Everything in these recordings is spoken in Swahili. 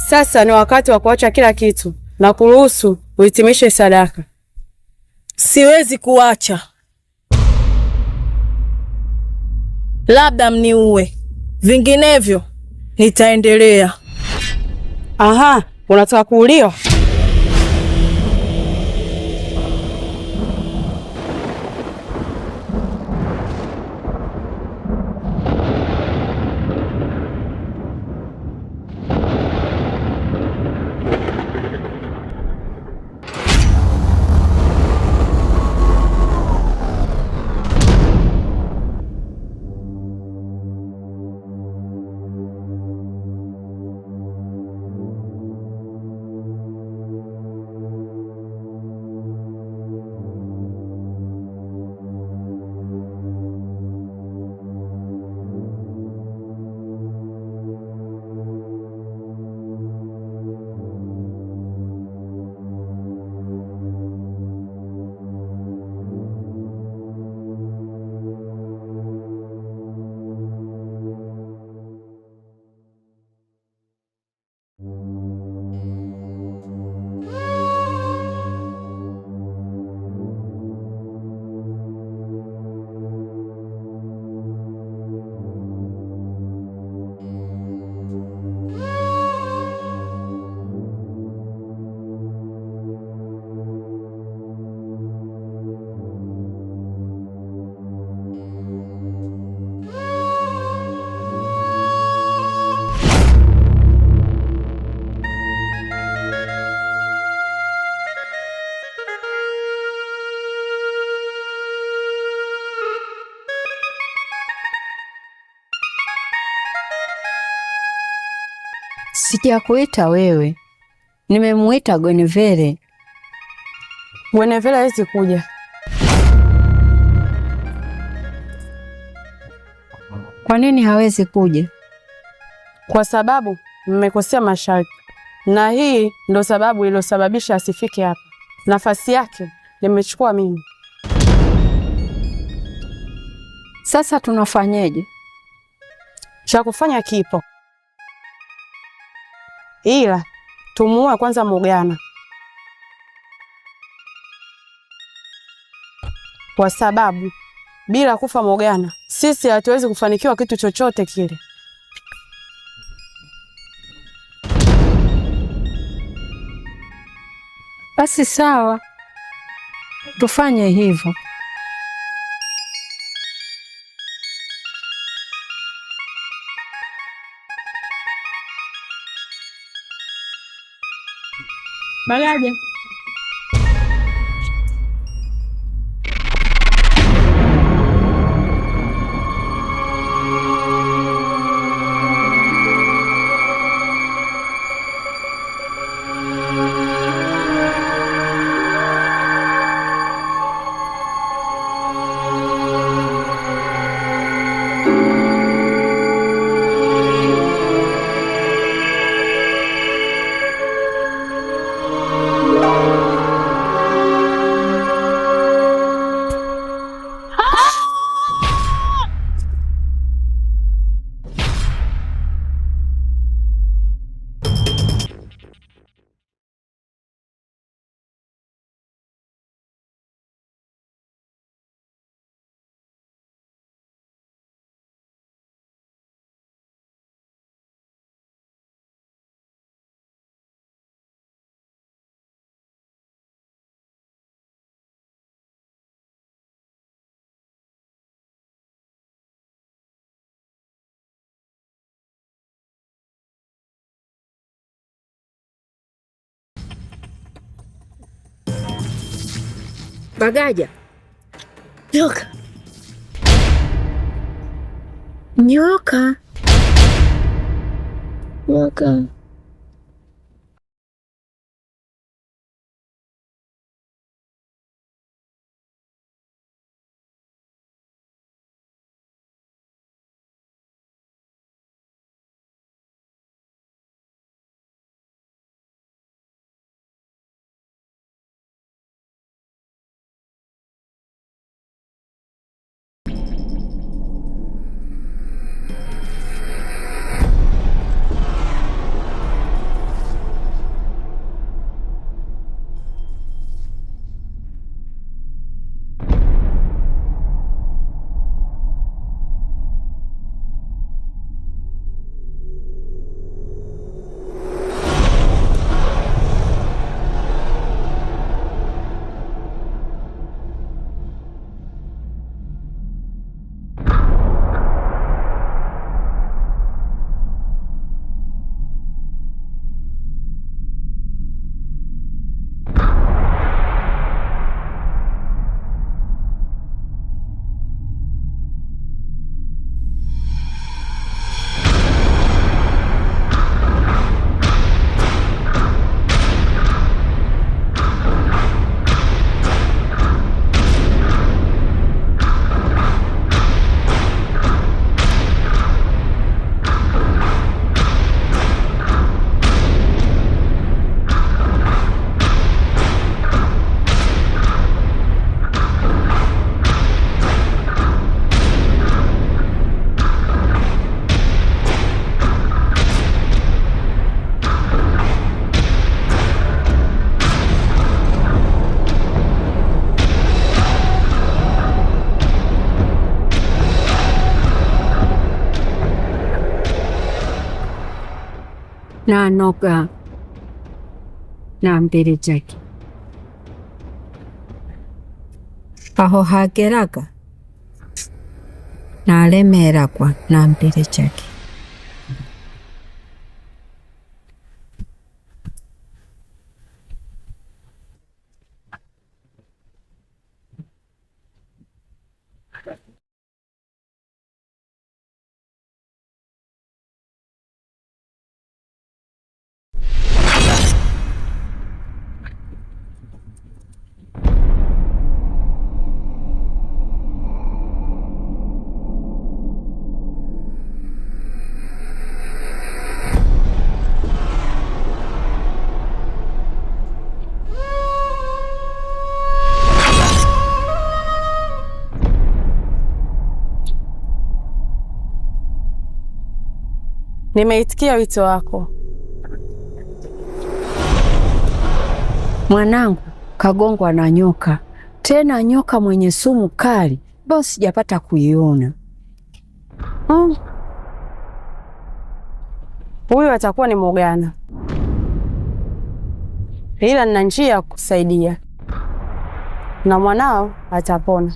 Sasa ni wakati wa kuacha kila kitu na kuruhusu uhitimishe sadaka. Siwezi kuacha. Labda mniue, vinginevyo nitaendelea. Aha, unataka kuuliwa? Sijakuita wewe, nimemuita Gwenevere. Gwenevere hawezi kuja. Kwa nini hawezi kuja? Kwa sababu mmekosea masharti, na hii ndo sababu iliyosababisha asifike hapa. Nafasi yake nimechukua mimi. Sasa tunafanyeje? Cha kufanya kipo, ila tumuue kwanza Morgana, kwa sababu bila kufa Morgana sisi hatuwezi kufanikiwa kitu chochote kile. Basi sawa, tufanye hivyo. Bagaje. Bagaja. Nyoka. Nyoka. Nyoka. nanoga na mbere jake aho hageraga nalemeragwa na mbere jake. Nimeitikia wito wako. Mwanangu kagongwa na nyoka, tena nyoka mwenye sumu kali, bado sijapata kuiona. Huyu atakuwa ni Morgana, ila nina njia ya kusaidia na mwanao atapona.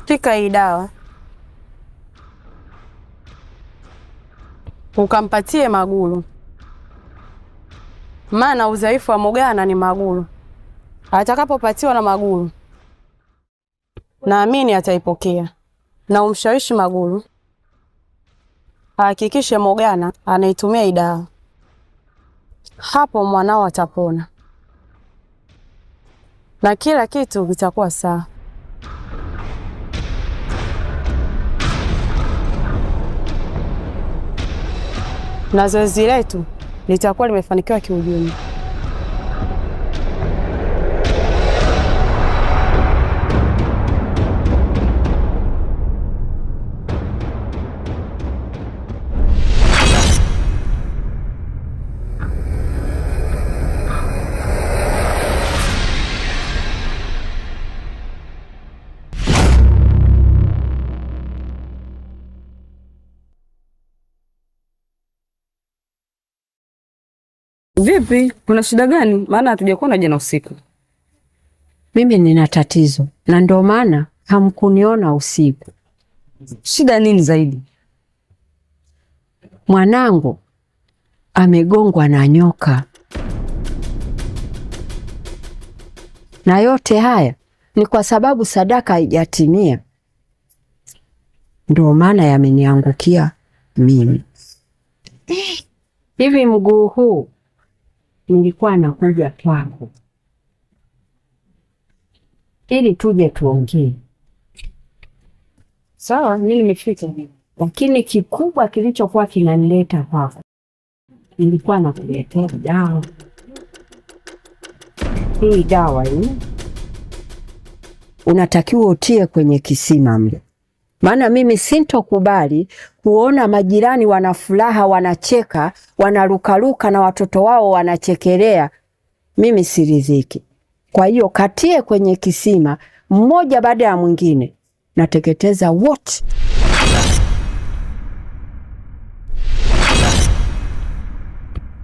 Tika hii dawa ukampatie Magulu, maana udhaifu wa Morgana ni Magulu. Atakapopatiwa na Magulu, naamini ataipokea, na umshawishi Magulu ahakikishe Morgana anaitumia hii dawa. Hapo mwanao atapona na kila kitu kitakuwa sawa. Na zoezi letu litakuwa limefanikiwa kiujumla. Vipi? Kuna shida gani? Maana hatujakuona jana usiku. Mimi nina tatizo na ndio maana hamkuniona usiku. Shida nini zaidi? Mwanangu amegongwa na nyoka. Na yote haya ni kwa sababu sadaka haijatimia. Ndio maana yameniangukia mimi. Hivi mguu huu nilikuwa nakuja kwako ili tuje tuongee. Sawa, mimi nimefika. Lakini kikubwa kilichokuwa kinanileta kwako, nilikuwa nakuletea dawa. Hii dawa hii unatakiwa utie kwenye kisima mle. Maana mimi sintokubali kuona majirani wana furaha, wanacheka, wanarukaruka na watoto wao wanachekelea. Mimi siridhiki. Kwa hiyo katie kwenye kisima mmoja baada ya mwingine, nateketeza wote.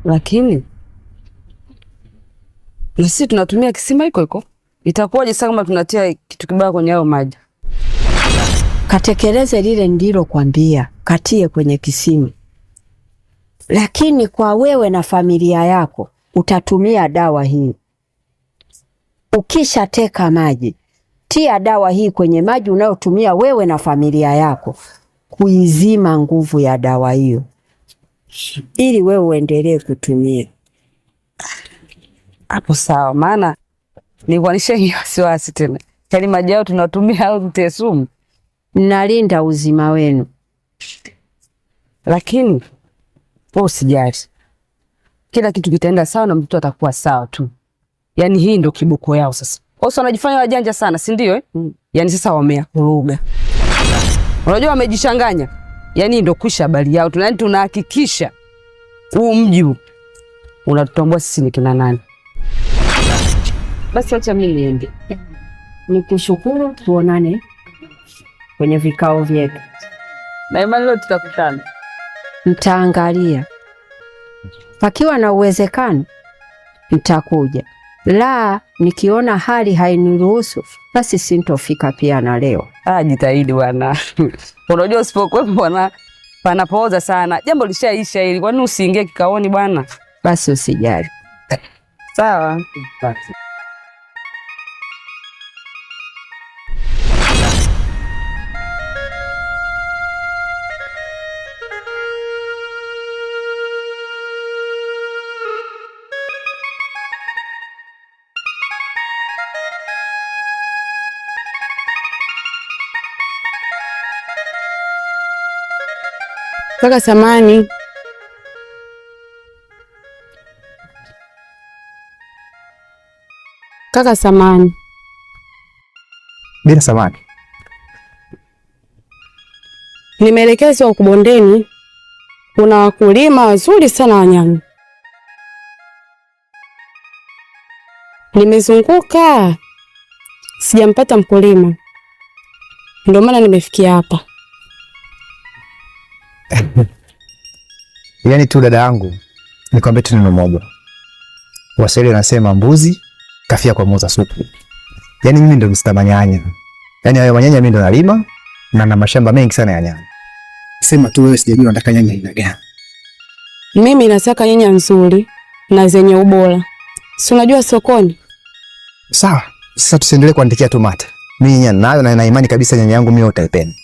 Lakini na sisi tunatumia kisima hiko, itakuwaje sasa kama tunatia kitu kibaya kwenye hayo maji? Katekeleze lile ndilo kwambia, katie kwenye kisima. Lakini kwa wewe na familia yako utatumia dawa hii. Ukisha teka maji, tia dawa hii kwenye maji unayotumia wewe na familia yako, kuizima nguvu ya dawa hiyo, ili wewe uendelee kutumia. Hapo sawa, maana nikuanisha hiyo wasiwasi tena. Yaani maji yao tunatumia au tutie sumu? Nalinda uzima wenu. Lakini wewe usijali. Kila kitu kitaenda sawa na mtoto atakuwa sawa tu. Yaani hii ndio kiboko yao sasa. Wao wanajifanya wajanja sana, si ndio Yaani sasa wameakuruga. Unajua wamejichanganya. Yaani ndio kwisha habari yao. Tunahakikisha huu mji unatutambua sisi ni kina nani. Basi acha mimi niende. nikushukuru, tuonane kwenye vikao vyetu. Na imani leo tutakutana. Nitaangalia, pakiwa na uwezekano nitakuja, la nikiona hali hainiruhusu basi sintofika pia na leo. Jitahidi bwana. Unajua usipokuwepo bwana panapooza sana. Jambo lishaisha hili. Kwa nini usiingie kikaoni bwana? Basi usijali. Sawa. Kaka samani. Kaka samani. Bila samani. Nimeelekezwa huko bondeni kuna wakulima wazuri sana wa nyanya. Nimezunguka sijampata mkulima. Ndio maana nimefikia hapa. Yaani tu dada yangu, nikwambie tu neno moja. Waswahili wanasema mbuzi kafia kwa muuza supu. Yaani mimi ndo mstama nyanya. Yaani hayo manyanya mimi ndo nalima na na mashamba mengi sana ya nyanya. Sema tu wewe sijajua unataka nyanya aina gani. Mimi nataka nyanya nzuri na zenye ubora. Si unajua sokoni? Sawa. Sasa tusiendelee kuandikia tu mata. Mimi nyanya nayo na imani kabisa nyanya yangu mimi utaipenda.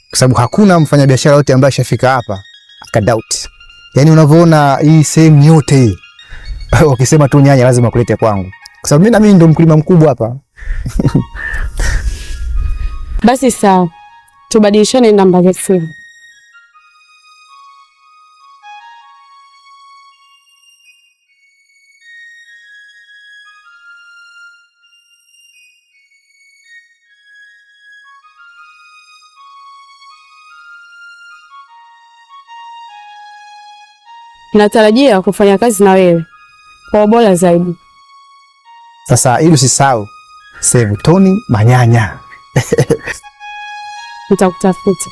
Kwa sababu hakuna mfanyabiashara yote ambaye ashafika hapa akadoubt. Yaani unavyoona hii sehemu yote hii. Ukisema tu nyanya lazima kulete kwangu. Kwa sababu mimi na mimi ndo mkulima mkubwa hapa. Basi sawa. Tubadilishane namba za simu. Natarajia kufanya kazi na wewe kwa ubora zaidi. Sasa ili usisahau save Tony Manyanya. Nitakutafuta.